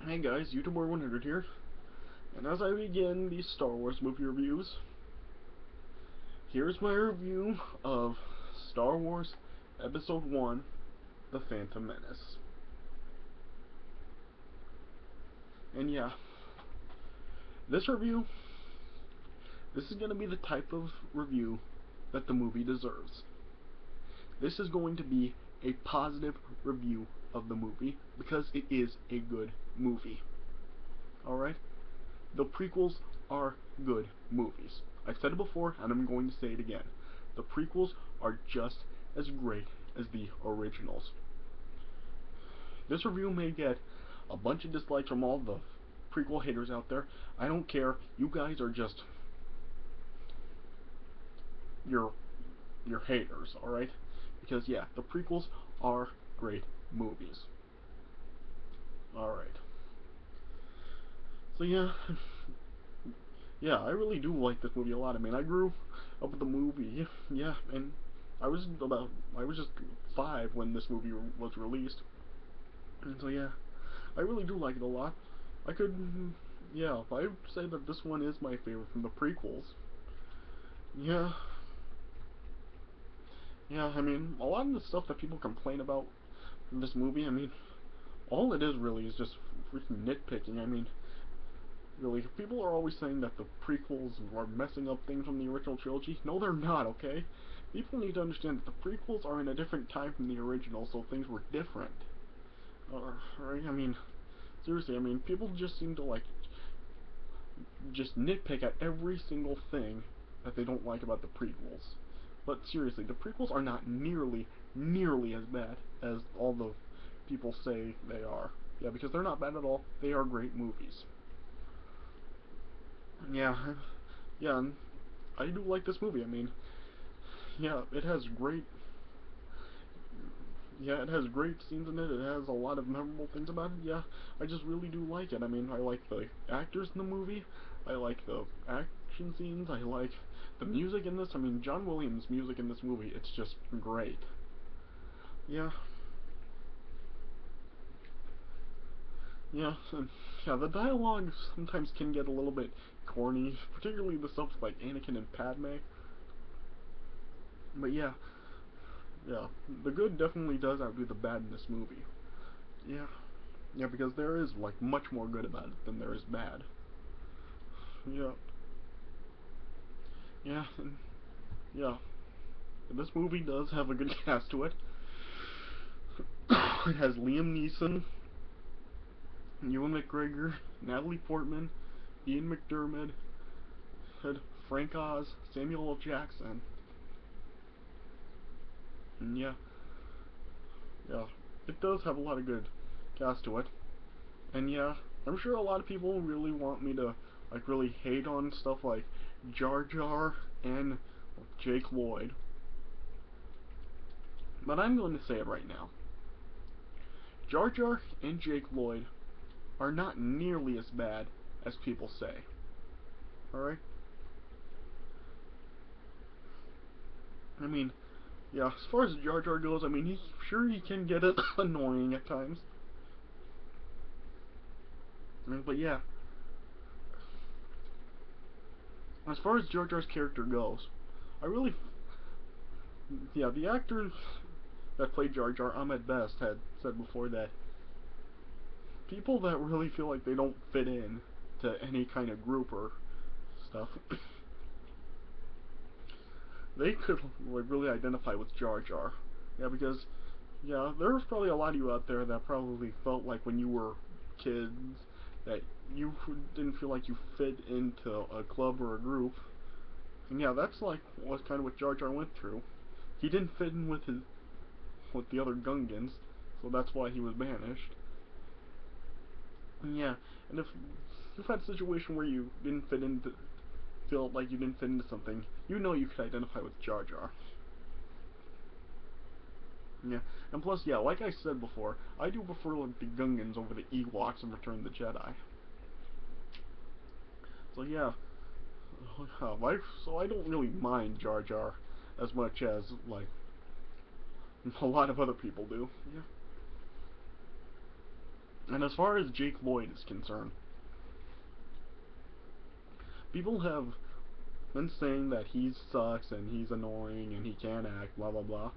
Hey guys, YouTuber 100 here, and as I begin these Star Wars movie reviews, here's my review of Star Wars Episode 1, The Phantom Menace. And yeah, this review, this is going to be the type of review that the movie deserves. This is going to be a positive review of the movie, because it is a good movie. Alright? The prequels are good movies. I've said it before, and I'm going to say it again. The prequels are just as great as the originals. This review may get a bunch of dislikes from all the prequel haters out there. I don't care. You guys are just you're haters, alright? Because yeah, the prequels are great movies. Alright. So yeah, I really do like this movie a lot. I mean, I grew up with the movie, yeah, and I was just 5 when this movie was released, and so yeah, I really do like it a lot. I could, yeah, I would say that this one is my favorite from the prequels. Yeah, I mean, a lot of the stuff that people complain about in this movie, I mean, all it is really is just freaking nitpicking. I mean, really, people are always saying that the prequels are messing up things from the original trilogy. No, they're not, okay? People need to understand that the prequels are in a different time from the original, so things were different. Right? I mean, seriously, I mean, people just seem to, like, just nitpick at every single thing that they don't like about the prequels. But seriously, the prequels are not nearly as bad as all the people say they are. Yeah, because they're not bad at all. They are great movies. Yeah, and I do like this movie. I mean, yeah, it has great scenes in it. It has a lot of memorable things about it. Yeah, I just really do like it. I mean, I like the actors in the movie. I like the action scenes. I like the music in this. I mean, John Williams' music in this movie, it's just great. Yeah. Yeah, and yeah, the dialogue sometimes can get a little bit corny, particularly the stuff like Anakin and Padme. But yeah, the good definitely does outdo the bad in this movie. Yeah, because there is like much more good about it than there is bad. Yeah, and yeah, this movie does have a good cast to it. It has Liam Neeson, Ewan McGregor, Natalie Portman, Ian McDiarmid, Frank Oz, Samuel L. Jackson, and yeah, it does have a lot of good cast to it. And yeah, I'm sure a lot of people really want me to like really hate on stuff like Jar Jar and Jake Lloyd. But I'm going to say it right now. Jar Jar and Jake Lloyd are not nearly as bad as people say. Alright? I mean, yeah, as far as Jar Jar goes, I mean, he can get it annoying at times. But yeah, as far as Jar Jar's character goes, I really, yeah, the actor that played Jar Jar, Ahmed Best, had said before that people that really feel like they don't fit in to any kind of group or stuff, they could like really identify with Jar Jar. Yeah, because yeah, there's probably a lot of you out there that probably felt like when you were kids that you didn't feel like you fit into a club or a group. And yeah, that's like was kind of what Jar Jar went through. He didn't fit in with the other Gungans, so that's why he was banished. And yeah, and if you've had a situation where you didn't fit into, feel like you didn't fit into something, you know you could identify with Jar Jar. Yeah, and plus, yeah, like I said before, I do prefer like the Gungans over the Ewoks in Return of the Jedi. So yeah, so I don't really mind Jar Jar as much as like a lot of other people do. Yeah. And as far as Jake Lloyd is concerned, people have been saying that he sucks and he's annoying and he can't act, blah blah blah,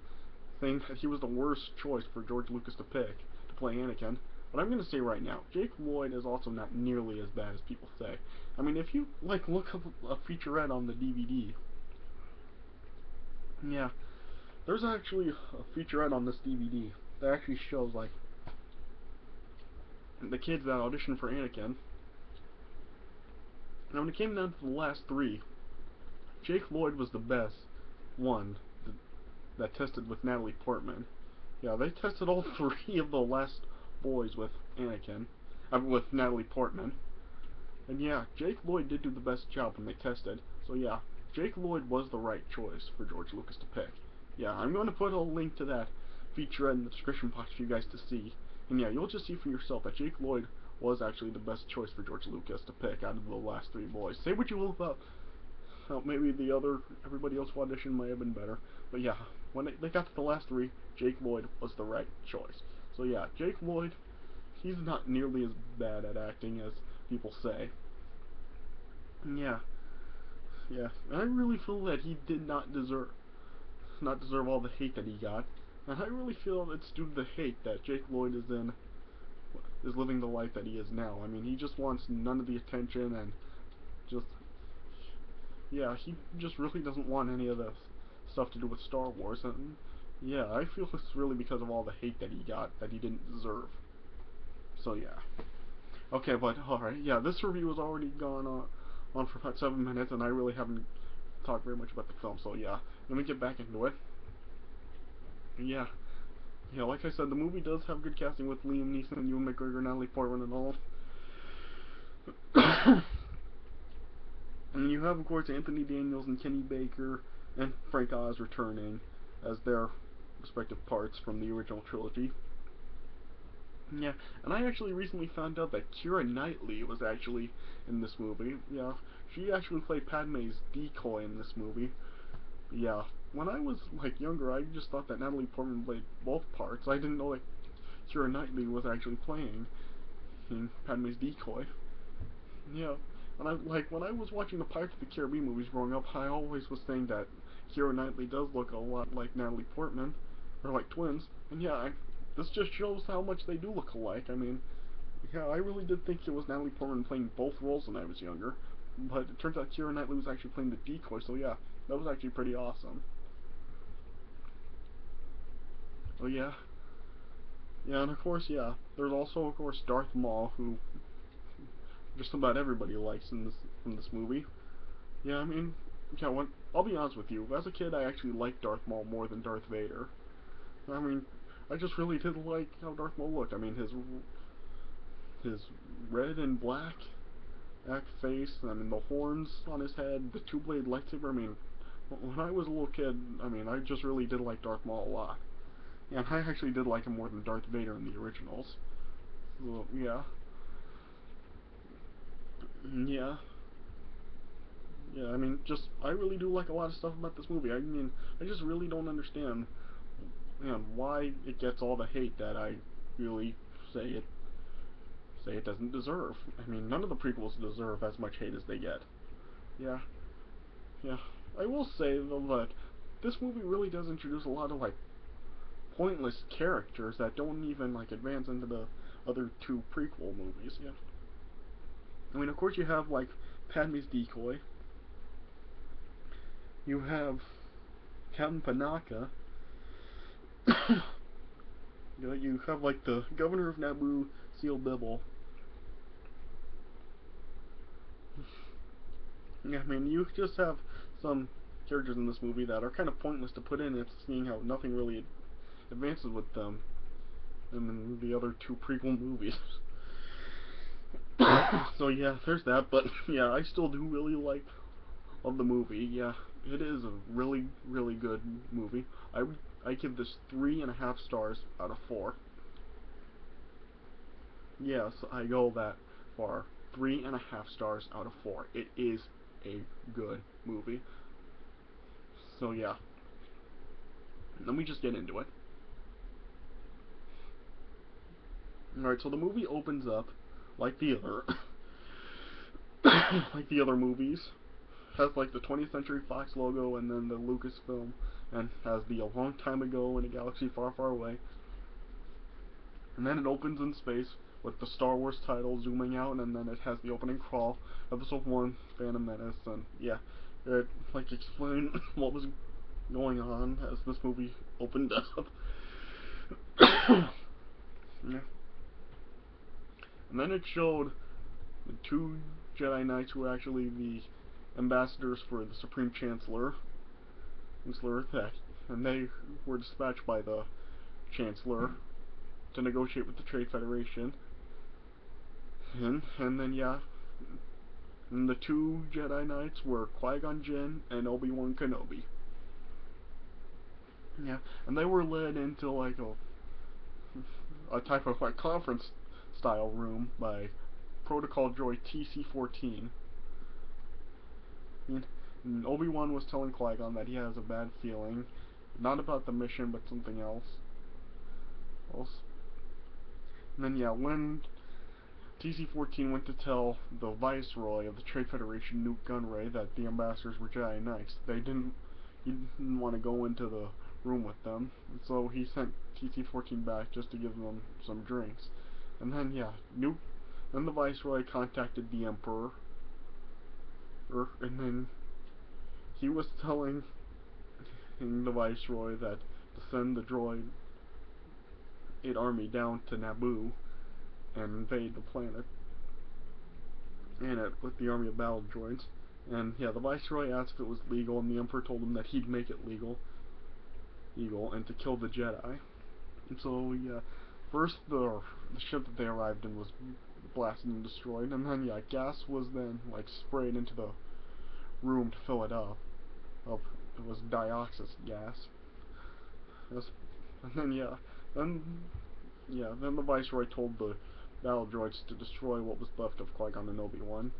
saying that he was the worst choice for George Lucas to pick to play Anakin. But I'm gonna say right now, Jake Lloyd is also not nearly as bad as people say. I mean, if you like look up a featurette on the DVD, yeah, there's actually a featurette on this DVD that actually shows like the kids that auditioned for Anakin. And when it came down to the last three, Jake Lloyd was the best one that tested with Natalie Portman. Yeah, they tested all three of the last boys with Anakin, with Natalie Portman. And yeah, Jake Lloyd did do the best job when they tested. So yeah, Jake Lloyd was the right choice for George Lucas to pick. Yeah, I'm going to put a link to that featurette in the description box for you guys to see. And yeah, you'll just see for yourself that Jake Lloyd was actually the best choice for George Lucas to pick out of the last three boys. Say what you will about maybe everybody else who auditioned might have been better. But yeah, when they got to the last three, Jake Lloyd was the right choice. So yeah, Jake Lloyd, he's not nearly as bad at acting as people say. Yeah, yeah. And I really feel that he did not deserve all the hate that he got. And I really feel it's due to the hate that Jake Lloyd is living the life that he is now. I mean, he just wants none of the attention and just yeah, he just really doesn't want any of the stuff to do with Star Wars. And yeah, I feel it's really because of all the hate that he got that he didn't deserve. So yeah. Okay, but alright, yeah, this review has already gone on for about 7 minutes, and I really haven't talked very much about the film, so yeah, let me get back into it. Yeah, yeah, like I said, the movie does have good casting with Liam Neeson, Ewan McGregor, Natalie Portman, and all. And you have, of course, Anthony Daniels and Kenny Baker and Frank Oz returning as their respective parts from the original trilogy. Yeah, and I actually recently found out that Keira Knightley was actually in this movie. Yeah, she actually played Padme's decoy in this movie. Yeah, when I was like younger, I just thought that Natalie Portman played both parts. I didn't know that Keira Knightley was actually playing in Padme's decoy. Yeah, and when I was watching the Pirates of the Caribbean movies growing up, I always was saying that Keira Knightley does look a lot like Natalie Portman, or like twins. And yeah, this just shows how much they do look alike. I mean, yeah, I really did think it was Natalie Portman playing both roles when I was younger, but it turns out Keira Knightley was actually playing the decoy. So yeah, that was actually pretty awesome. Oh yeah, yeah, and of course, yeah, there's also of course Darth Maul, who just about everybody likes in this movie. Yeah, I mean, yeah, I'll be honest with you. As a kid, I actually liked Darth Maul more than Darth Vader. I mean, I just really did like how Darth Maul looked. I mean, his red and black face. I mean, the horns on his head, the two-blade lightsaber. I mean, when I was a little kid, I mean, I just really did like Darth Maul a lot. Yeah, and I actually did like him more than Darth Vader in the originals. So, yeah. Yeah. Yeah, I mean, I really do like a lot of stuff about this movie. I mean, I just really don't understand, why it gets all the hate that I really say it say it doesn't deserve. I mean, none of the prequels deserve as much hate as they get. Yeah, yeah. I will say though that this movie really does introduce a lot of like pointless characters that don't even like advance into the other two prequel movies. Yeah. I mean, of course you have like Padme's decoy. You have Captain Panaka. You have like the governor of Naboo, Seal Bibble. Yeah, I mean, you just have some characters in this movie that are kind of pointless to put in. It's seeing how nothing really advances with them in the other two prequel movies. So yeah, there's that. But yeah, I still do really like of the movie. Yeah, it is a really, really good movie. I give this 3.5 stars out of 4. Yes, I go that far. 3.5 stars out of 4. It is a good movie. So yeah, let me just get into it. Alright, so the movie opens up like the other like the other movies. Has like the 20th Century Fox logo and then the Lucasfilm, and has the A Long Time Ago in a Galaxy Far Far Away. And then it opens in space with the Star Wars title zooming out, and then it has the opening crawl, Episode 1, Phantom Menace, and yeah, it like explained what was going on as this movie opened up. Yeah. And then it showed the two Jedi Knights who were actually the ambassadors for the Supreme Chancellor that, and they were dispatched by the Chancellor to negotiate with the Trade Federation. And then yeah, and the two Jedi Knights were Qui-Gon Jinn and Obi-Wan Kenobi. Yeah, and they were led into like a type of like conference style room by protocol droid TC-14. And Obi-Wan was telling Qui-Gon that he has a bad feeling, not about the mission, but something else. And then yeah, when TC-14 went to tell the Viceroy of the Trade Federation, Newt Gunray, that the ambassadors were Jedi Knights, he didn't want to go into the room with them, and so he sent TC-14 back just to give them some drinks. And then yeah, then the Viceroy contacted the Emperor, and then he was telling the Viceroy that to send the droid 8 army down to Naboo and invade the planet with the army of battle droids. And yeah, the Viceroy asked if it was legal, and the Emperor told him that he'd make it legal, and to kill the Jedi. And so yeah, first the ship that they arrived in was blasted and destroyed, and then yeah, gas was then like sprayed into the room to fill it up. It was dioxis gas. And then then the Viceroy told the battle droids to destroy what was left of Qui-Gon and Obi-Wan.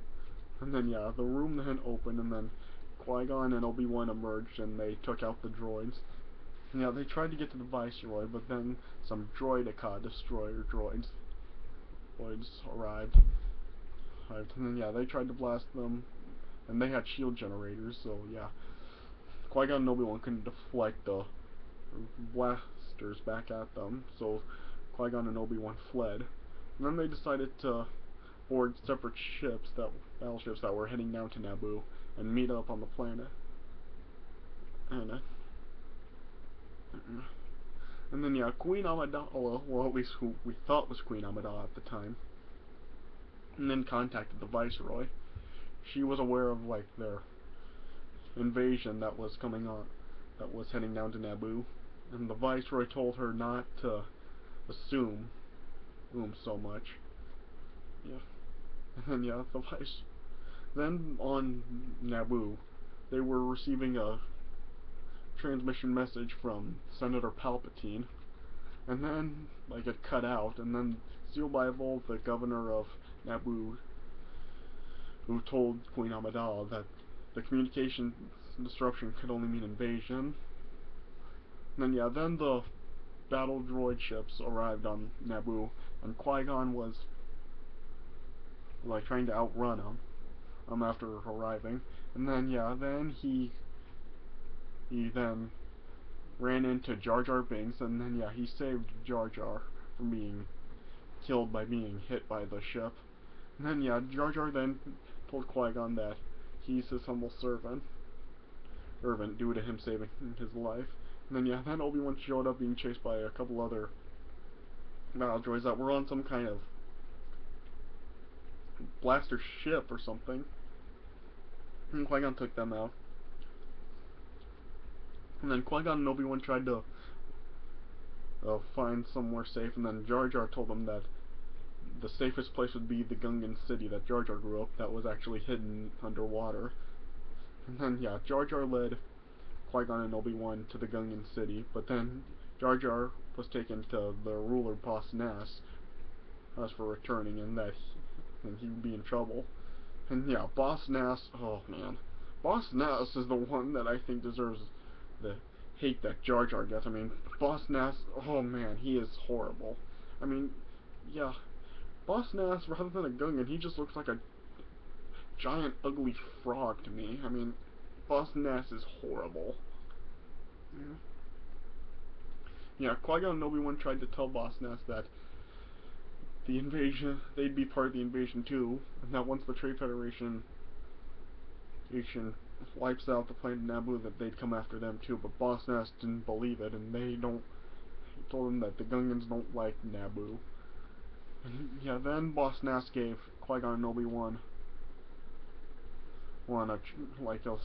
And then yeah, the room then opened, and then Qui-Gon and Obi-Wan emerged, and they took out the droids. And yeah, they tried to get to the Viceroy, but then some droideka destroyer droids arrived. And then yeah, they tried to blast them, and they had shield generators, so yeah, Qui-Gon and Obi-Wan couldn't deflect the blasters back at them, so Qui-Gon and Obi-Wan fled. And then they decided to board separate battleships that were heading down to Naboo and meet up on the planet. And then yeah, Queen Amidala, well at least who we thought was Queen Amidala at the time, and then contacted the Viceroy. She was aware of like their invasion that was coming on, that was heading down to Naboo, and the Viceroy told her not to assume so much. Yeah. And then yeah, then on Naboo, they were receiving a transmission message from Senator Palpatine, and then like it cut out, and then Seal Bible, the governor of Naboo, who told Queen Amidala that the communication disruption could only mean invasion. And then yeah, then the battle droid ships arrived on Naboo, and Qui-Gon was like trying to outrun them after arriving. And then yeah, then he then ran into Jar Jar Binks, and then yeah, he saved Jar Jar from being killed by being hit by the ship. And then yeah, Jar Jar then told Qui-Gon that he's his humble servant due to him saving his life. And then yeah, then Obi-Wan showed up being chased by a couple other battle droids that were on some kind of blaster ship or something. And Qui-Gon took them out. And then Qui-Gon and Obi-Wan tried to find somewhere safe, and then Jar Jar told them that the safest place would be the Gungan city that Jar Jar grew up, that was actually hidden underwater. And then yeah, Jar Jar led Qui-Gon and Obi-Wan to the Gungan city, but then Jar Jar was taken to the ruler Boss Nass as for returning, and he would be in trouble. And yeah, Boss Nass, oh man, Boss Nass is the one that I think deserves the hate that Jar Jar gets. I mean, Boss Nass, oh man, he is horrible. I mean, yeah, Boss Nass, rather than a Gungan, he just looks like a giant ugly frog to me. I mean, Boss Nass is horrible. Yeah, yeah, Qui-Gon and Obi-Wan tried to tell Boss Nass that the invasion, they'd be part of the invasion too, and that once the Trade Federation wipes out the planet Naboo, that they'd come after them too. But Boss Nass didn't believe it, and they don't. He told him that the Gungans don't like Naboo. And yeah, then Boss Nass gave Qui-Gon and Obi-Wan like a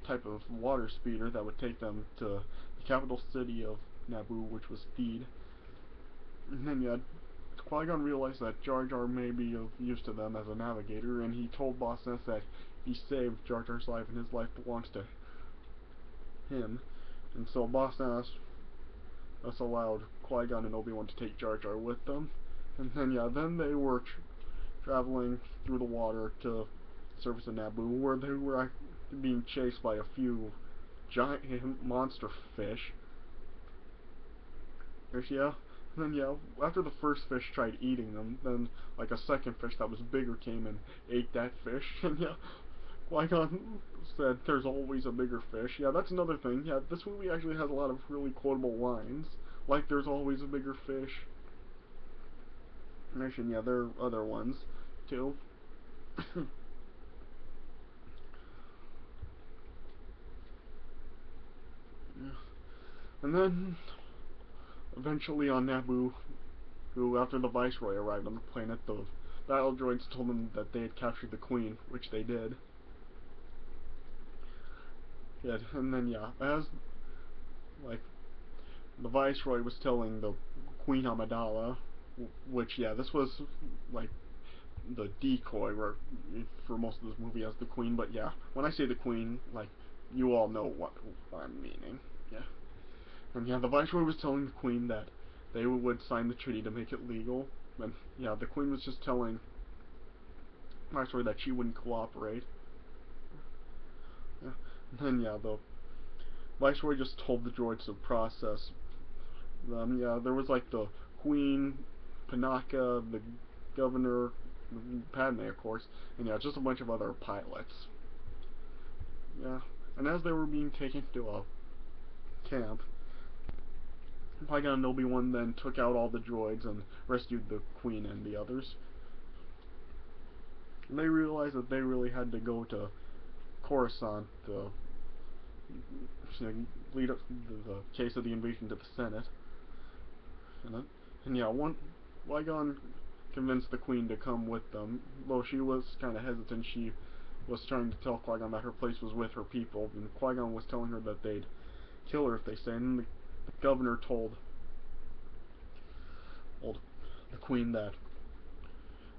type of water speeder that would take them to the capital city of Naboo, which was Theed. And then yeah, Qui-Gon realized that Jar Jar may be of use to them as a navigator, and he told Boss Nass that he saved Jar Jar's life and his life belongs to him. And so Boss Nass thus allowed Qui-Gon and Obi-Wan to take Jar Jar with them. And then yeah, then they were traveling through the water to the surface of Naboo, where they were being chased by a few giant monster fish. Yeah. And then yeah, after the first fish tried eating them, then like a second fish that was bigger came and ate that fish. And yeah, Qui-Gon said, "There's always a bigger fish." Yeah, that's another thing. Yeah, this movie actually has a lot of really quotable lines, like "There's always a bigger fish." And yeah, there are other ones too. Yeah. And then eventually on Naboo, who after the Viceroy arrived on the planet, the battle droids told them that they had captured the Queen, which they did. Yeah, and then yeah, as like the Viceroy was telling the Queen Amidala, which yeah, this was like the decoy for most of this movie as the Queen, but yeah, when I say the Queen, like you all know what I'm meaning. Yeah, and yeah, the Viceroy was telling the Queen that they would sign the treaty to make it legal, and yeah, the Queen was just telling Viceroy that she wouldn't cooperate. Yeah, and then yeah, the Viceroy just told the droids to process them. Yeah, there was like the Queen, Panaka, the Governor, Padme, of course, and yeah, just a bunch of other pilots. Yeah, and as they were being taken to a camp, Qui-Gon and Obi-Wan then took out all the droids and rescued the Queen and the others. And they realized that they really had to go to Coruscant to lead up the case of the invasion to the Senate. And yeah, Qui-Gon convinced the Queen to come with them, though she was kind of hesitant. She was trying to tell Qui-Gon that her place was with her people, and Qui-Gon was telling her that they'd kill her if they stayed. And the governor told the Queen that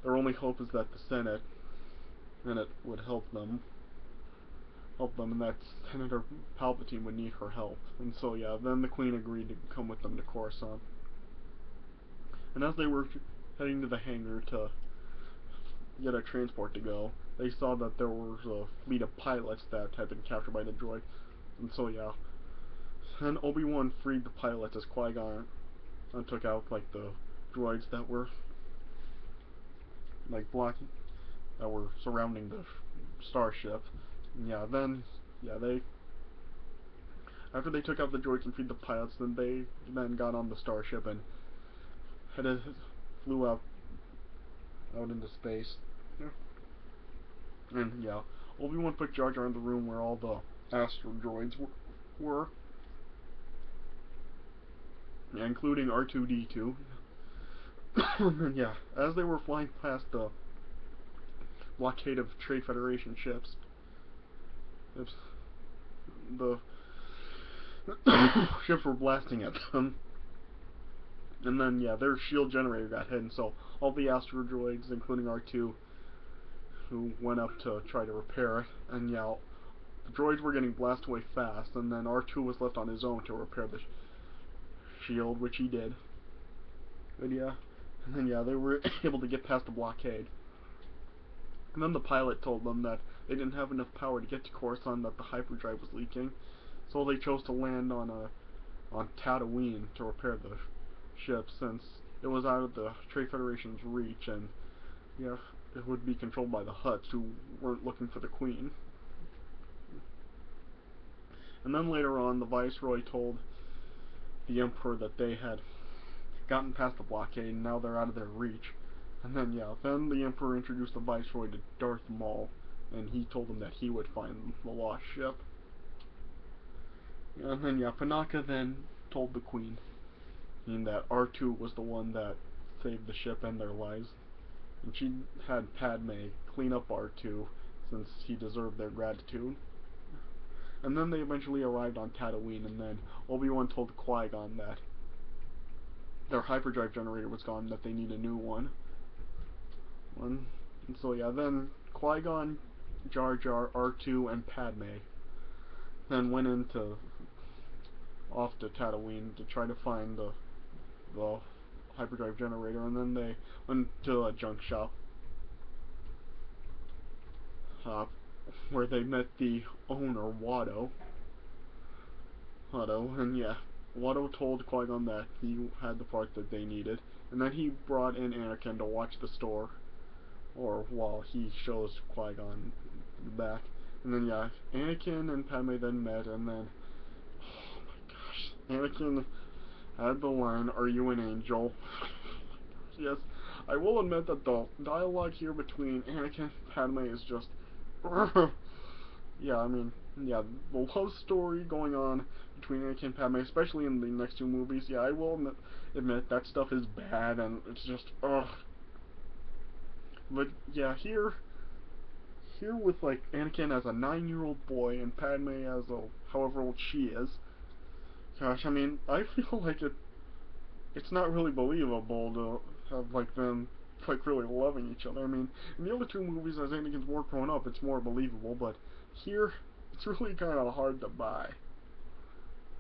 their only hope is that the Senate would help them, and that Senator Palpatine would need her help. And so yeah, then the Queen agreed to come with them to Coruscant. And as they were heading to the hangar to get a transport to go, they saw that there was a fleet of pilots that had been captured by the droid. And so yeah, and Obi-Wan freed the pilots as Qui-Gon and took out like the droids that were like blocking, that were surrounding the starship. And yeah, then yeah, they after they took out the droids and freed the pilots, then they then got on the starship and headed flew out into space. Yeah. And yeah, Obi-Wan put Jar Jar in the room where all the astro droids were, yeah, including R2-D2. And yeah, as they were flying past the blockade of Trade Federation ships, the ships were blasting at them. And then yeah, their shield generator got hit, and so all the astro droids, including R2, who went up to try to repair it, and yeah, the droids were getting blasted away fast, and then R2 was left on his own to repair the shield, which he did. But yeah, and then yeah, they were able to get past the blockade. And then the pilot told them that they didn't have enough power to get to Coruscant, that the hyperdrive was leaking, so they chose to land on Tatooine to repair the ship, since it was out of the Trade Federation's reach, and yeah, it would be controlled by the Hutts, who weren't looking for the Queen. And then later on, the Viceroy told the Emperor that they had gotten past the blockade, and now they're out of their reach. And then, yeah, then the Emperor introduced the Viceroy to Darth Maul, and he told him that he would find the lost ship. And then, yeah, Panaka then told the Queen that R2 was the one that saved the ship and their lives. And she had Padme clean up R2 since he deserved their gratitude. And then they eventually arrived on Tatooine, and then Obi-Wan told Qui-Gon that their hyperdrive generator was gone, that they need a new one. And so yeah, then Qui-Gon, Jar Jar, R2, and Padme then went off to Tatooine to try to find the hyperdrive generator, and then they went to a junk shop uh, where they met the owner, Watto, and yeah, Watto told Qui-Gon that he had the part that they needed, and then he brought in Anakin to watch the store, or while he shows Qui-Gon back. And then yeah, Anakin and Padme then met, and then, oh my gosh, Anakin had the line, "Are you an angel?" Yes, I will admit that the dialogue here between Anakin and Padme is just, yeah, I mean, yeah, the love story going on between Anakin and Padme, especially in the next two movies, yeah, I will admit that stuff is bad, and it's just, ugh. But yeah, here with like Anakin as a 9-year-old boy and Padme as a however old she is, gosh, I mean, I feel like it's not really believable to have like them like really loving each other. I mean, in the other two movies, as Anakin's more grown up, it's more believable, but here it's really kind of hard to buy.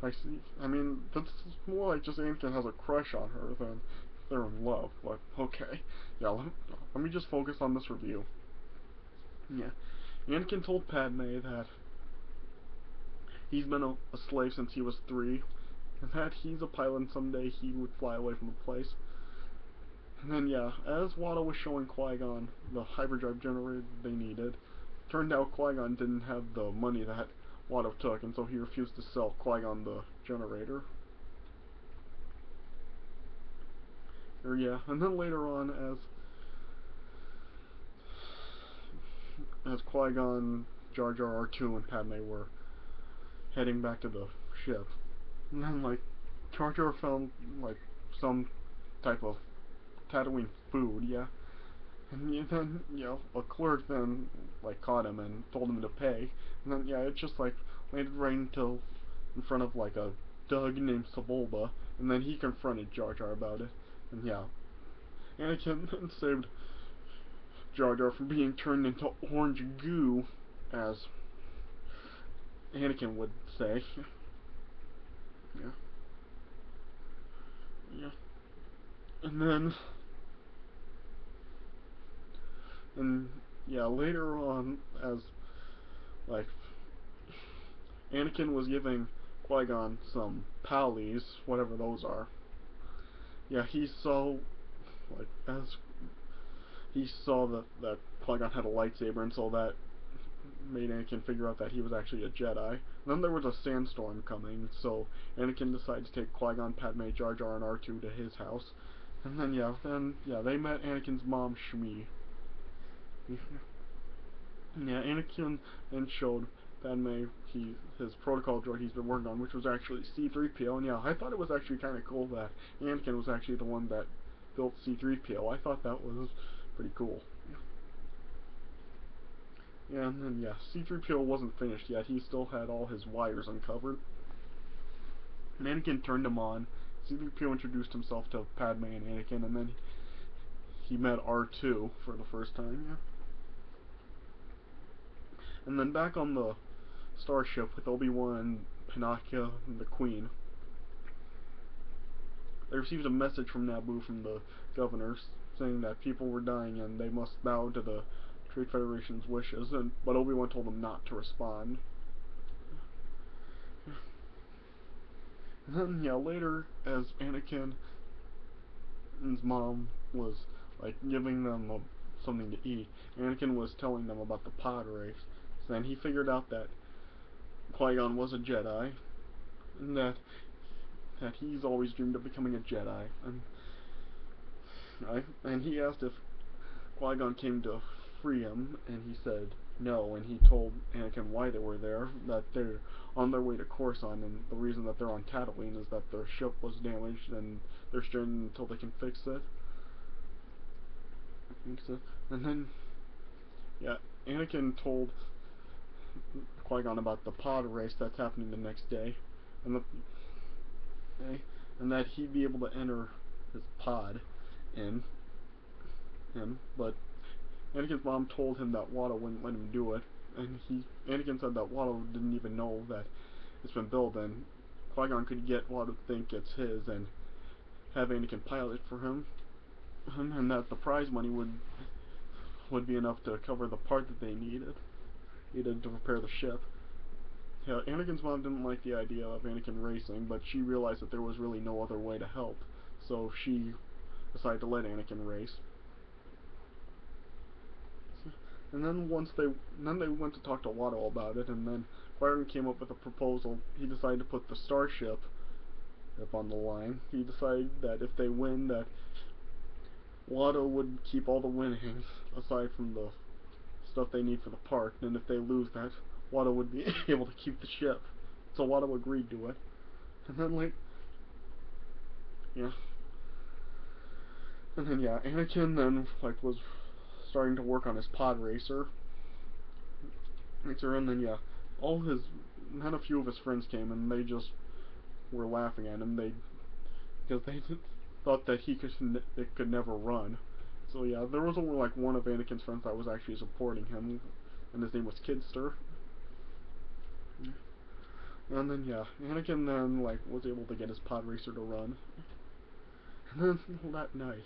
I mean, that's more like just Anakin has a crush on her than they're in love. But okay, yeah, let me just focus on this review. Yeah, Anakin told Padme that he's been a slave since he was 3, and that he's a pilot and someday he would fly away from the place. And then yeah, as Watto was showing Qui-Gon the hyperdrive generator they needed, turned out Qui-Gon didn't have the money that Watto took, and so he refused to sell Qui-Gon the generator. Or yeah, and then later on, as Qui-Gon, Jar Jar, R2, and Padme were heading back to the ship, and then like Jar Jar found like some type of Tatooine food, yeah. And then, a clerk then, like, caught him and told him to pay. And then, yeah, it just, like, landed right in front of, like, a Doug named Sebulba. And then he confronted Jar Jar about it. And, yeah, Anakin then saved Jar Jar from being turned into orange goo, as Anakin would say. Yeah. Yeah. And then, and, yeah, later on, as, like, Anakin was giving Qui-Gon some pallies, whatever those are. Yeah, as he saw that Qui-Gon had a lightsaber, and so that made Anakin figure out that he was actually a Jedi. And then there was a sandstorm coming, so Anakin decided to take Qui-Gon, Padme, Jar Jar, and R2 to his house. And then they met Anakin's mom, Shmi. Yeah, Anakin then showed Padme his protocol droid he's been working on, which was actually C-3PO. And yeah, I thought it was actually kind of cool that Anakin was actually the one that built C-3PO. I thought that was pretty cool. Yeah, and then yeah, C-3PO wasn't finished yet. He still had all his wires uncovered. And Anakin turned him on. C-3PO introduced himself to Padme and Anakin, and then he met R2 for the first time. Yeah. And then back on the starship with Obi-Wan and Panaka and the Queen, they received a message from Naboo from the governor saying that people were dying and they must bow to the Trade Federation's wishes, but Obi-Wan told them not to respond. And then, yeah, later, as Anakin Anakin's mom was like giving them something to eat. Anakin was telling them about the pod race. So then he figured out that Qui-Gon was a Jedi, and that he's always dreamed of becoming a Jedi. And he asked if Qui-Gon came to free him, and he said no, and he told Anakin why they were there, that they're on their way to Coruscant, and the reason that they're on Tatooine is that their ship was damaged, and they're stranded until they can fix it. And then, yeah, Anakin told Qui-Gon about the pod race that's happening the next day, and and that he'd be able to enter his pod in but Anakin's mom told him that Watto wouldn't let him do it, and Anakin said that Watto didn't even know that it's been built, and Qui-Gon could get Watto to think it's his and have Anakin pilot for him, and that the prize money would be enough to cover the part that they needed to repair the ship. Yeah, Anakin's mom didn't like the idea of Anakin racing, but she realized that there was really no other way to help, so she decided to let Anakin race. And then they went to talk to Watto about it, and then Qui-Gon came up with a proposal. He decided to put the starship up on the line. He decided that if they win, that Watto would keep all the winnings, aside from the stuff they need for the park, and if they lose that, Watto would be able to keep the ship. So Watto agreed to it. And then yeah. And then Anakin then was starting to work on his pod racer. And then all his then a few of his friends came and they just were laughing at him. Because they thought that it could never run. So yeah, there was only one of Anakin's friends that was actually supporting him, and his name was Kidster. And then Anakin then was able to get his pod racer to run. And then that night,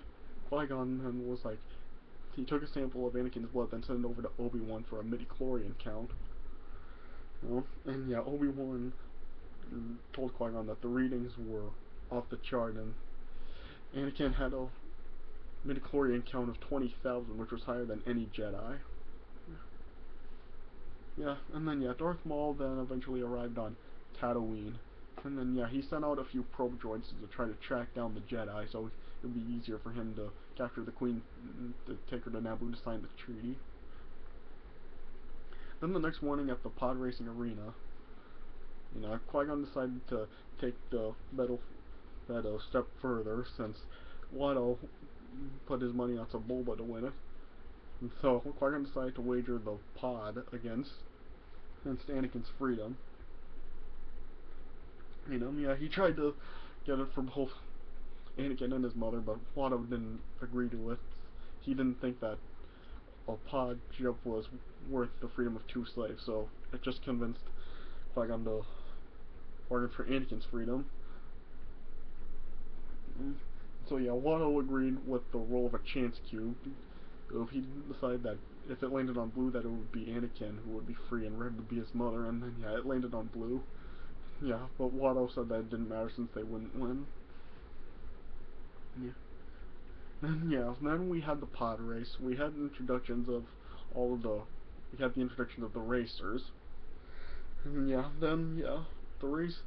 Qui-Gon then was he took a sample of Anakin's blood, then sent it over to Obi-Wan for a midi-chlorian count. And Obi-Wan told Qui-Gon that the readings were off the chart, and Anakin had a midi-chlorian count of 20,000, which was higher than any Jedi. Yeah, and then Darth Maul then eventually arrived on Tatooine. And then he sent out a few probe droids to try to track down the Jedi, so it would be easier for him to capture the Queen, to take her to Naboo to sign the treaty. Then the next morning at the pod racing arena, Qui-Gon decided to take the bet a step further, since Watto put his money on Sebulba to win it. And so Qui-Gon decided to wager the pod against Anakin's freedom. He tried to get it from both Anakin and his mother, but Watto didn't agree to it. He didn't think that a pod jump was worth the freedom of two slaves, so it just convinced Qui-Gon to bargain for Anakin's freedom. So Watto agreed with the roll of a chance cube. So he decided that if it landed on blue, that it would be Anakin who would be free, and red would be his mother, and then it landed on blue. Yeah, but Watto said that it didn't matter since they wouldn't win. Yeah. Then we had the pod race. We had introductions of we had the introduction of the racers. And the race.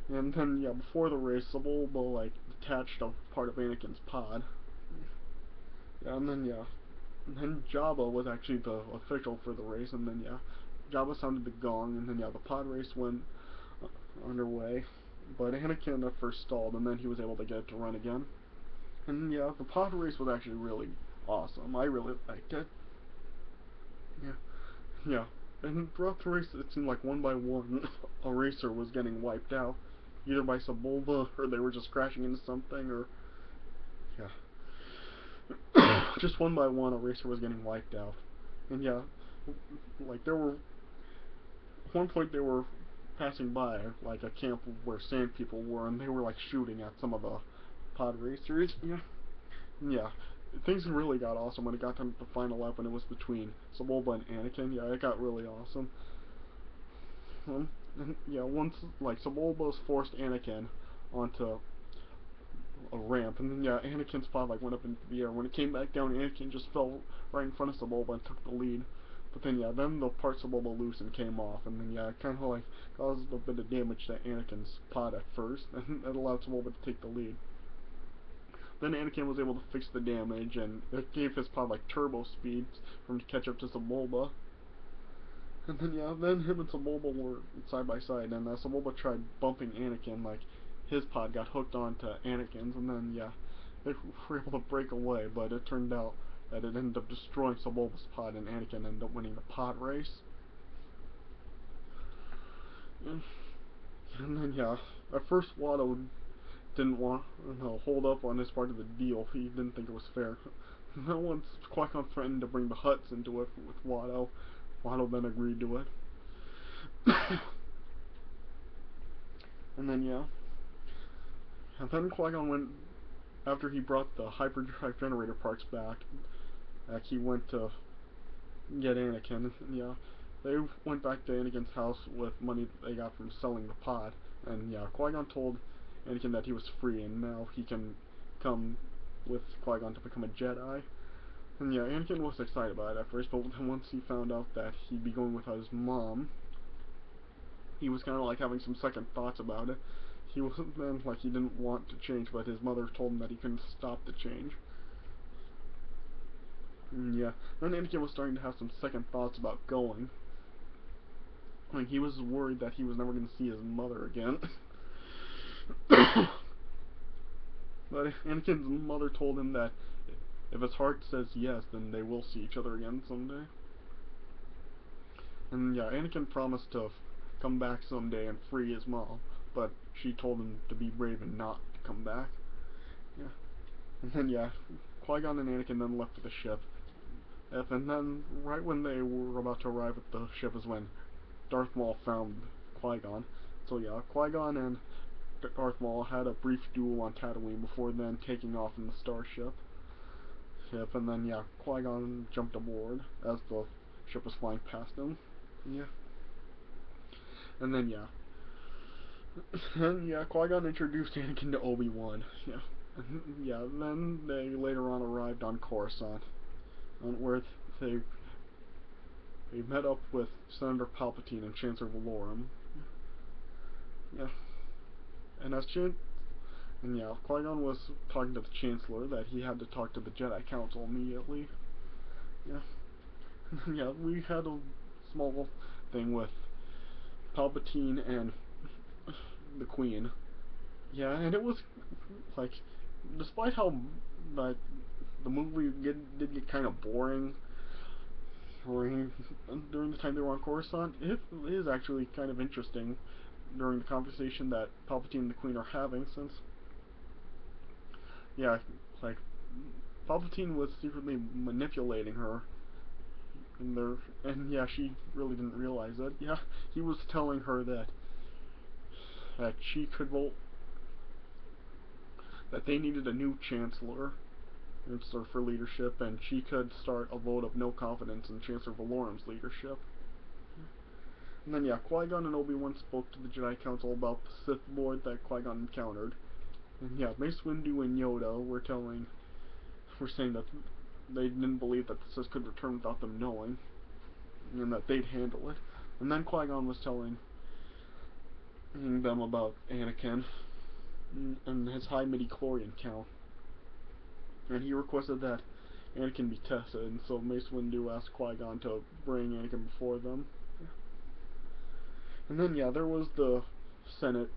And then before the race, Sebulba detached a part of Anakin's pod. And then Jabba was actually the official for the race, and then Jabba sounded the gong, and then the pod race went underway. But Anakin at first stalled, and then he was able to get it to run again. And the pod race was actually really awesome. I really liked it. Yeah, yeah. And throughout the race, it seemed like one by one, a racer was getting wiped out, either by Sebulba, or they were just crashing into something, or just one by one, a racer was getting wiped out. And there were at one point they were passing by a camp where sand people were, and they were shooting at some of the pod racers. Yeah. Things really got awesome when it got to the final lap, when it was between Sebulba and Anakin. Yeah, it got really awesome. And once Sebulba's forced Anakin onto a ramp, and then yeah, Anakin's pod like went up into the air. When it came back down, Anakin just fell right in front of Sebulba and took the lead. But then yeah, then the part Sebulba loose and came off, and then yeah, it kind of like caused a bit of damage to Anakin's pod at first, and it allowed Sebulba to take the lead. Then Anakin was able to fix the damage, and it gave his pod like turbo speed for him to catch up to Sebulba. And then yeah, then him and Sebulba were side by side, and Sebulba tried bumping Anakin, like his pod got hooked onto Anakin's, and then yeah, they were able to break away, but it turned out that it ended up destroying Sebulba's pod, and Anakin ended up winning the pod race. And then yeah, at first Watto didn't want hold up on his part of the deal. He didn't think it was fair. Then once Qui-Gon threatened to bring the Hutts into it with Watto, Watto then agreed to it. And then yeah, and then Qui-Gon went after he brought the hyperdrive generator parts back. He went to get Anakin. And yeah, they went back to Anakin's house with money that they got from selling the pod. And yeah, Qui-Gon told Anakin that he was free, and now he can come with Qui-Gon to become a Jedi. And yeah, Anakin was excited about it at first, but then once he found out that he'd be going with his mom, he was kind of like having some second thoughts about it. He was then like he didn't want to change, but his mother told him that he couldn't stop the change. And yeah, then Anakin was starting to have some second thoughts about going. Like he was worried that he was never going to see his mother again. But Anakin's mother told him that if his heart says yes, then they will see each other again someday. And yeah, Anakin promised to come back someday and free his mom, but she told him to be brave and not to come back. Yeah. And then yeah, Qui-Gon and Anakin then left for the ship. And then right when they were about to arrive at the ship is when Darth Maul found Qui-Gon. So yeah, Qui-Gon and Darth Maul had a brief duel on Tatooine before then taking off in the starship. And then yeah, Qui-Gon jumped aboard as the ship was flying past him. Yeah. And then yeah. And yeah, Qui-Gon introduced Anakin to Obi-Wan. Yeah. Yeah, then they later on arrived on Coruscant, where they they met up with Senator Palpatine and Chancellor Valorum. Yeah. And as and yeah, Qui-Gon was talking to the Chancellor that he had to talk to the Jedi Council immediately. Yeah. Yeah, we had a small thing with Palpatine and the Queen. Yeah, and it was like, despite how like the movie did get kind of boring during the time they were on Coruscant, it is actually kind of interesting during the conversation that Palpatine and the Queen are having, since yeah, like Palpatine was secretly manipulating her, and yeah, she really didn't realize it. Yeah, he was telling her that she could vote, that they needed a new chancellor for leadership, and she could start a vote of no confidence in Chancellor Valorum's leadership. And then yeah, Qui-Gon and Obi-Wan spoke to the Jedi Council about the Sith Lord that Qui-Gon encountered. And yeah, Mace Windu and Yoda were saying that they didn't believe that the Sith could return without them knowing, and that they'd handle it. And then Qui-Gon was telling them about Anakin and his high midi-chlorian count. And he requested that Anakin be tested, and so Mace Windu asked Qui-Gon to bring Anakin before them. And then yeah, there was the Senate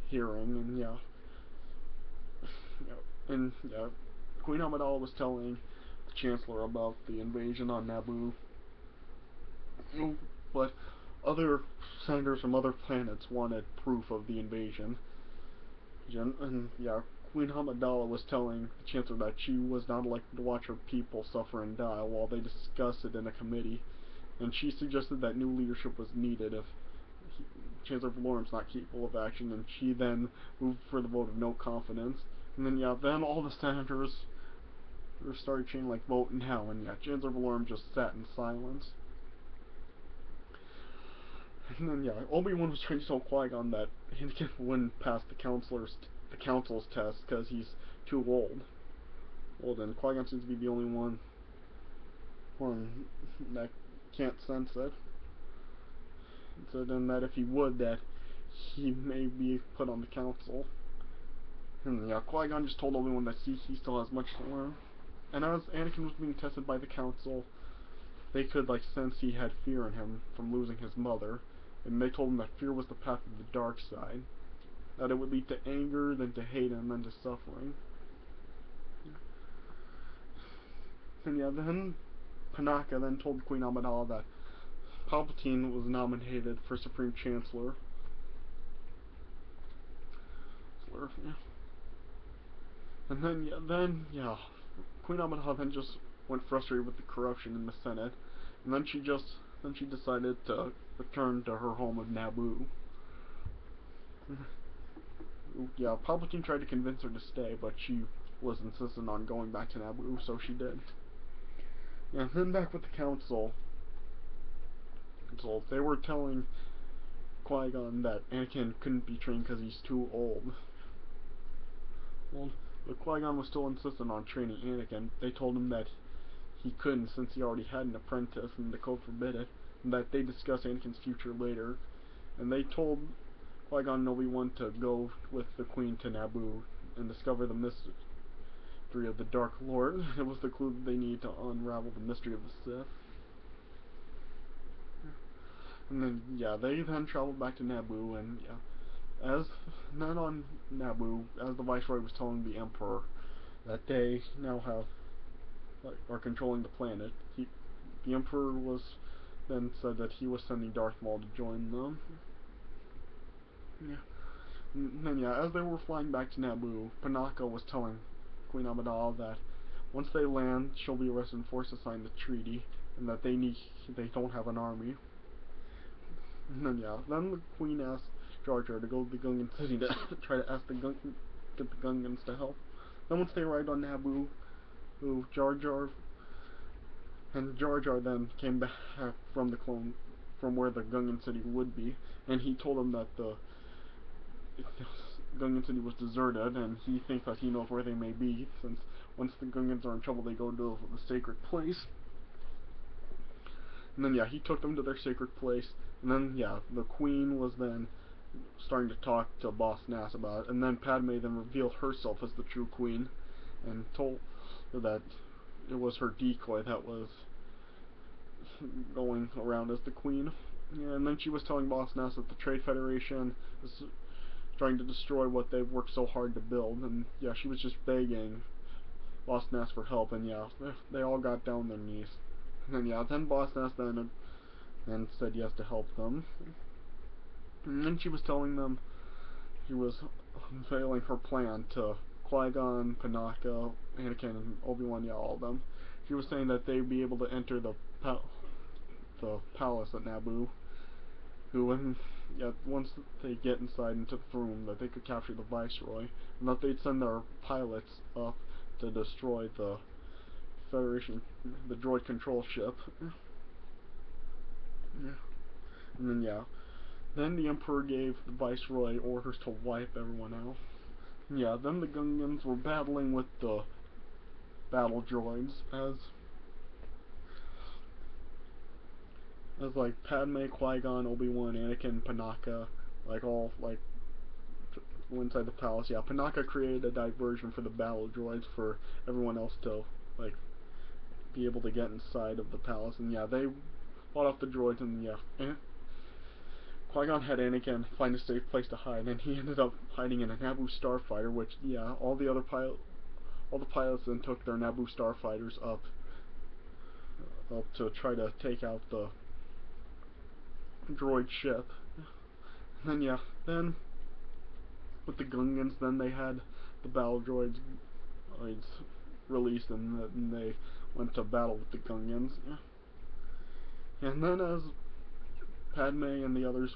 hearing, and yeah, Queen Amidala was telling the Chancellor about the invasion on Naboo, but other senators from other planets wanted proof of the invasion. And yeah, Queen Amidala was telling the Chancellor that she was not elected to watch her people suffer and die while they discussed it in a committee, and she suggested that new leadership was needed if Chancellor Valorum's not capable of action, and she then moved for the vote of no confidence. And then yeah, then all the senators started chanting like vote now, and yeah, Chancellor Valorum just sat in silence. And then yeah, Obi-Wan was trying to tell Qui-Gon that he wouldn't pass the council's test because he's too old. Well, then Qui-Gon seems to be the only one that can't sense it. So then that if he would, that he may be put on the council. And yeah, Qui-Gon just told Obi-Wan that he still has much to learn. And as Anakin was being tested by the council, they could like sense he had fear in him from losing his mother. And they told him that fear was the path of the dark side. That it would lead to anger, then to hate, and then to suffering. And yeah, then Panaka then told Queen Amidala that Palpatine was nominated for Supreme Chancellor. Yeah. And then Queen Amidala then just went frustrated with the corruption in the Senate, and then she decided to return to her home of Naboo. Yeah, Palpatine tried to convince her to stay, but she was insistent on going back to Naboo, so she did. Yeah, and then back with the council. So they were telling Qui-Gon that Anakin couldn't be trained because he's too old. Well, but Qui-Gon was still insistent on training Anakin. They told him that he couldn't since he already had an apprentice and the code forbid it, and that they discuss Anakin's future later. And they told Qui-Gon and Obi-Wan to go with the Queen to Naboo and discover the mystery of the Dark Lord. It was the clue that they needed to unravel the mystery of the Sith. And then, yeah, they then traveled back to Naboo, and yeah, as then on Naboo, as the Viceroy was telling the Emperor that they now have, like, are controlling the planet, the Emperor was then said that he was sending Darth Maul to join them. Yeah. And then, yeah, as they were flying back to Naboo, Panaka was telling Queen Amidala that once they land, she'll be arrested and forced to sign the treaty, and that they don't have an army. And then then the Queen asked Jar Jar to go to the Gungan city to try to get the Gungans to help. Then once they arrived on Naboo, Jar Jar then came back from where the Gungan city would be, and he told them that the Gungan city was deserted, and he thinks that he knows where they may be, since once the Gungans are in trouble, they go to the sacred place. And then he took them to their sacred place, and then the Queen was then starting to talk to Boss Nass about it, and then Padme then revealed herself as the true Queen, and told her that it was her decoy that was going around as the Queen. Yeah, and then she was telling Boss Nass that the Trade Federation is trying to destroy what they've worked so hard to build, and she was just begging Boss Nass for help, and they all got down on their knees. And then Boss Nass then said yes to help them. And then she was telling them she was unveiling her plan to Qui-Gon, Panaka, Anakin, and Obi-Wan, all of them. She was saying that they'd be able to enter the palace at Naboo, when once they get inside into the room, that they could capture the Viceroy, and that they'd send their pilots up to destroy the Federation, the droid control ship. Yeah. And then the Emperor gave the Viceroy orders to wipe everyone out. Then the Gungans were battling with the battle droids as like Padme, Qui-Gon, Obi-Wan, Anakin, Panaka, all inside the palace. Panaka created a diversion for the battle droids for everyone else to be able to get inside of the palace, and they fought off the droids, and Qui-Gon had Anakin find a safe place to hide, and he ended up hiding in a Naboo starfighter, which all the pilots then took their Naboo starfighters up to try to take out the droid ship. And then with the Gungans, then they had the battle droids released, and then they went to battle with the Gungans. And then as Padme and the others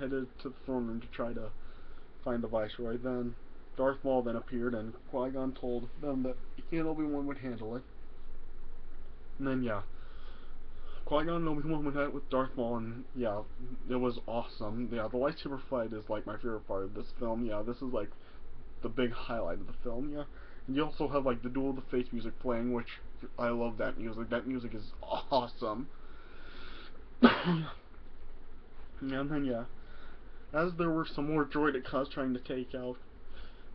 headed to the throne room to try to find the Viceroy, then Darth Maul then appeared, and Qui-Gon told them that he and Obi-Wan would handle it. And then Qui-Gon and Obi-Wan went at it with Darth Maul, and it was awesome. The lightsaber fight is like my favorite part of this film. This is like the big highlight of the film, yeah. And you also have like the Duel of the Fates music playing, which I love that music. That music is awesome. And then yeah, as there were some more droidicas trying to take out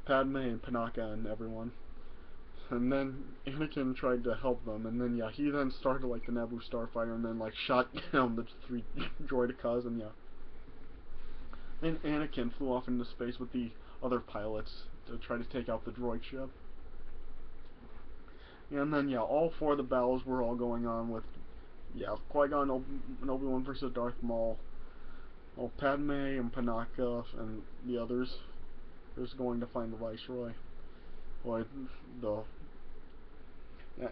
Padme and Panaka and everyone, and then Anakin tried to help them, and then yeah, he then started like the Naboo starfighter, and then like shot down the three droidicas, and yeah, then Anakin flew off into space with the other pilots to try to take out the droid ship. And then yeah, all four of the battles were all going on with yeah, Qui-Gon and Obi-Wan versus Darth Maul, well, Padme and Panaka and the others is going to find the Viceroy. Or the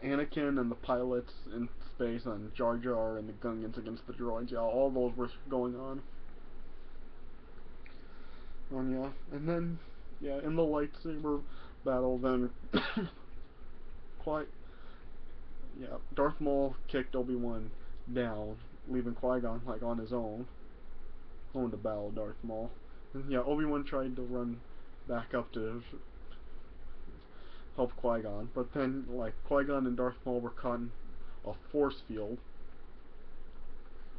Anakin and the pilots in space, and Jar Jar and the Gungans against the droids. Yeah, all those were going on. And yeah, and then yeah, in the lightsaber battle, then quite yeah, Darth Maul kicked Obi-Wan down, leaving Qui-Gon like on his own, going to battle Darth Maul. And yeah, Obi-Wan tried to run back up to help Qui-Gon, but then like Qui-Gon and Darth Maul were caught in a force field,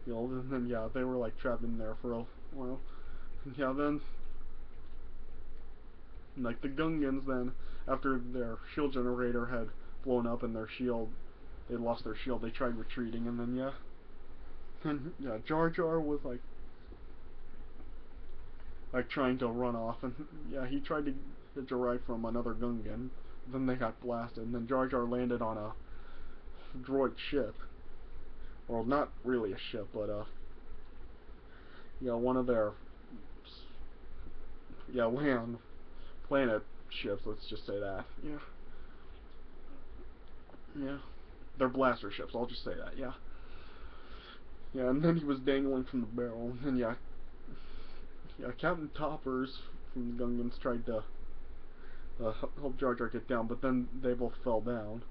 and then yeah, they were like trapped in there for a while. And yeah, then like the Gungans then, after their shield generator had blown up and their shield, they lost their shield, they tried retreating, and then yeah, and yeah, Jar Jar was like trying to run off, and yeah, he tried to hitch a ride from another Gungan. Then they got blasted, and then Jar Jar landed on a droid ship. Well, not really a ship, but one of their land planet ships. Let's just say that. Yeah, yeah, they're blaster ships. I'll just say that. Yeah, yeah, and then he was dangling from the barrel, and yeah, Captain Toppers from the Gungans tried to help Jar Jar get down, but then they both fell down.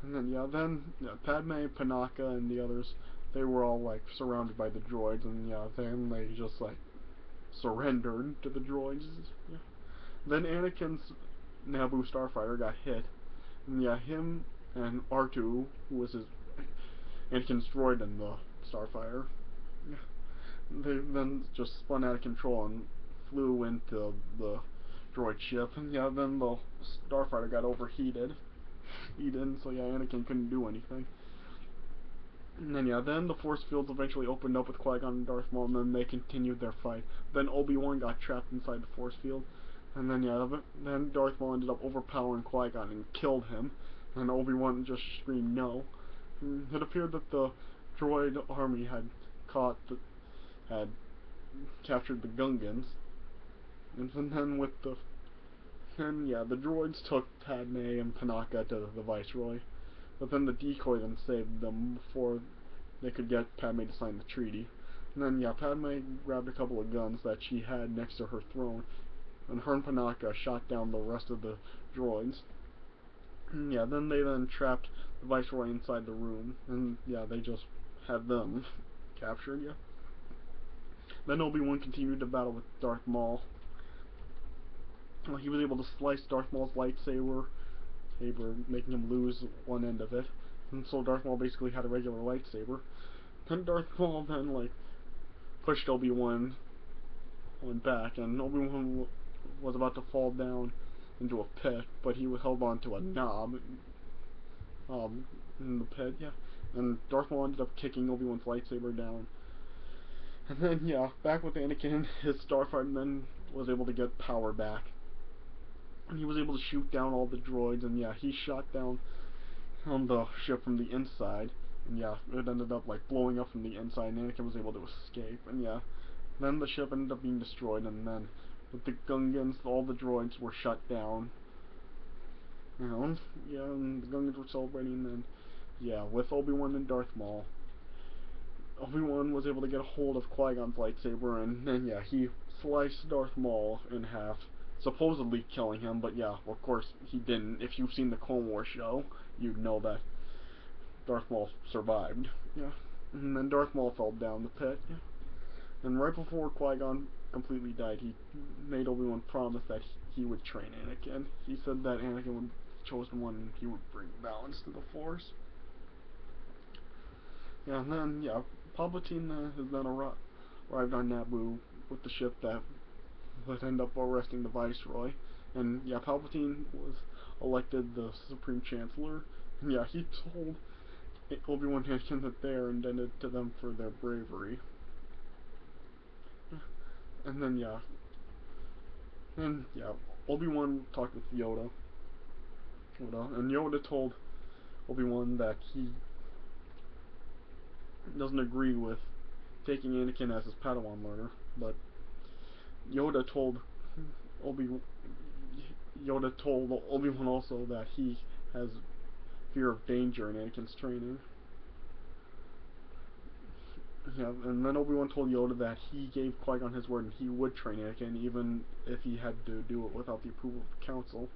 And then Padme, Panaka, and the others, they were all like surrounded by the droids, and yeah, then they just like surrendered to the droids. Yeah. Then Anakin's Naboo starfighter got hit, and yeah, him and R2, who was his Anakin's droid in the starfighter, yeah, they then just spun out of control and flew into the droid ship, and yeah, then the starfighter got overheated. He didn't, so yeah, Anakin couldn't do anything. And then yeah, then the force fields eventually opened up with Qui-Gon and Darth Maul, and then they continued their fight. Then Obi-Wan got trapped inside the force field, and then yeah, then Darth Maul ended up overpowering Qui-Gon and killed him, and Obi-Wan just screamed no. And it appeared that the droid army had captured the Gungans, and then the droids took Padme and Panaka to the Viceroy. But then the decoy then saved them before they could get Padme to sign the treaty. And then, yeah, Padme grabbed a couple of guns that she had next to her throne, and her and Panaka shot down the rest of the droids. And yeah, then they trapped the Viceroy inside the room, and yeah, they just had them captured, yeah. Then Obi-Wan continued to battle with Darth Maul. He was able to slice Darth Maul's lightsaber, making him lose one end of it. And so Darth Maul basically had a regular lightsaber. Then Darth Maul then pushed Obi-Wan back, and Obi-Wan was about to fall down into a pit, but he was held onto a knob in the pit, yeah. And Darth Maul ended up kicking Obi-Wan's lightsaber down. And then yeah, back with Anakin, his starfighter then was able to get power back. And he was able to shoot down all the droids, and yeah, he shot down on the ship from the inside, and yeah, it ended up like blowing up from the inside, and Anakin was able to escape, and yeah, then the ship ended up being destroyed, and then with the Gungans, all the droids were shut down. And yeah, and the Gungans were celebrating, and then yeah, with Obi-Wan and Darth Maul, Obi-Wan was able to get a hold of Qui-Gon's lightsaber, and then yeah, he sliced Darth Maul in half, supposedly killing him, but yeah, of course he didn't. If you've seen the Clone Wars show, you'd know that Darth Maul survived. Yeah. And then Darth Maul fell down the pit. Yeah. And right before Qui-Gon completely died, he made Obi-Wan promise that he would train Anakin. He said that Anakin would chosen one, he would bring balance to the Force. Yeah, and then yeah, Palpatine has then arrived on Naboo with the ship that would end up arresting the Viceroy. And yeah, Palpatine was elected the Supreme Chancellor. And yeah, he told Obi-Wan Anakin that they are indebted to them for their bravery. And then yeah, Obi-Wan talked with and Yoda told Obi-Wan that he doesn't agree with taking Anakin as his Padawan learner, but Yoda told Obi Yoda told Obi-Wan also that he has fear of danger in Anakin's training. Yeah, and then Obi-Wan told Yoda that he gave Qui-Gon his word and he would train Anakin even if he had to do it without the approval of the Council.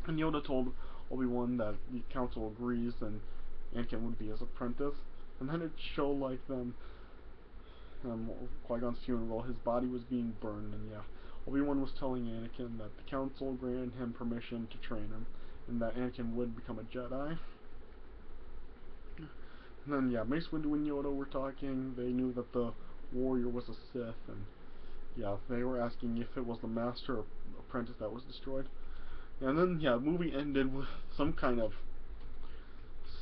And Yoda told Obi-Wan that the Council agrees and Anakin would be his apprentice. And then it showed like them Qui-Gon's funeral, his body was being burned, and yeah, Obi-Wan was telling Anakin that the Council granted him permission to train him, and that Anakin would become a Jedi. And then yeah, Mace Windu and Yoda were talking. They knew that the warrior was a Sith, and yeah, they were asking if it was the master or apprentice that was destroyed. And then yeah, the movie ended with some kind of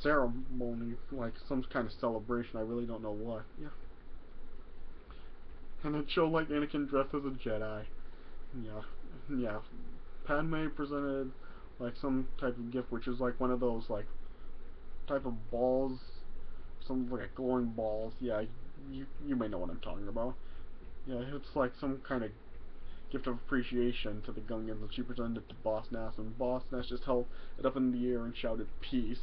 ceremony, like some kind of celebration. I really don't know what. Yeah. And it showed like Anakin dressed as a Jedi. Yeah, yeah. Padme presented like some type of gift, which is like one of those like type of balls, some like glowing balls. Yeah, you may know what I'm talking about. Yeah, it's like some kind of gift of appreciation to the Gungans, and she presented it to Boss Nass, and Boss Nass just held it up in the air and shouted peace.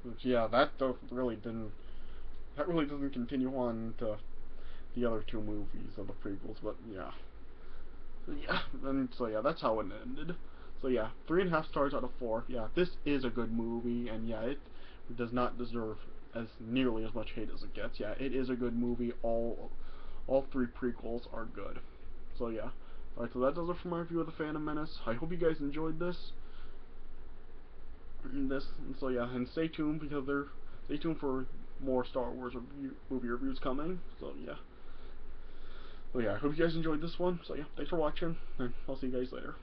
Which yeah, that really doesn't continue on to the other two movies of the prequels, but yeah. Yeah, and so yeah, that's how it ended. So yeah, 3.5 stars out of 4. Yeah, this is a good movie, and yeah, it does not deserve as nearly as much hate as it gets. Yeah, it is a good movie. All three prequels are good. So yeah. Alright, so that does it for my review of The Phantom Menace. I hope you guys enjoyed this. And so yeah, and stay tuned for more Star Wars movie reviews coming. So yeah. So yeah, I hope you guys enjoyed this one. So yeah, thanks for watching, and I'll see you guys later.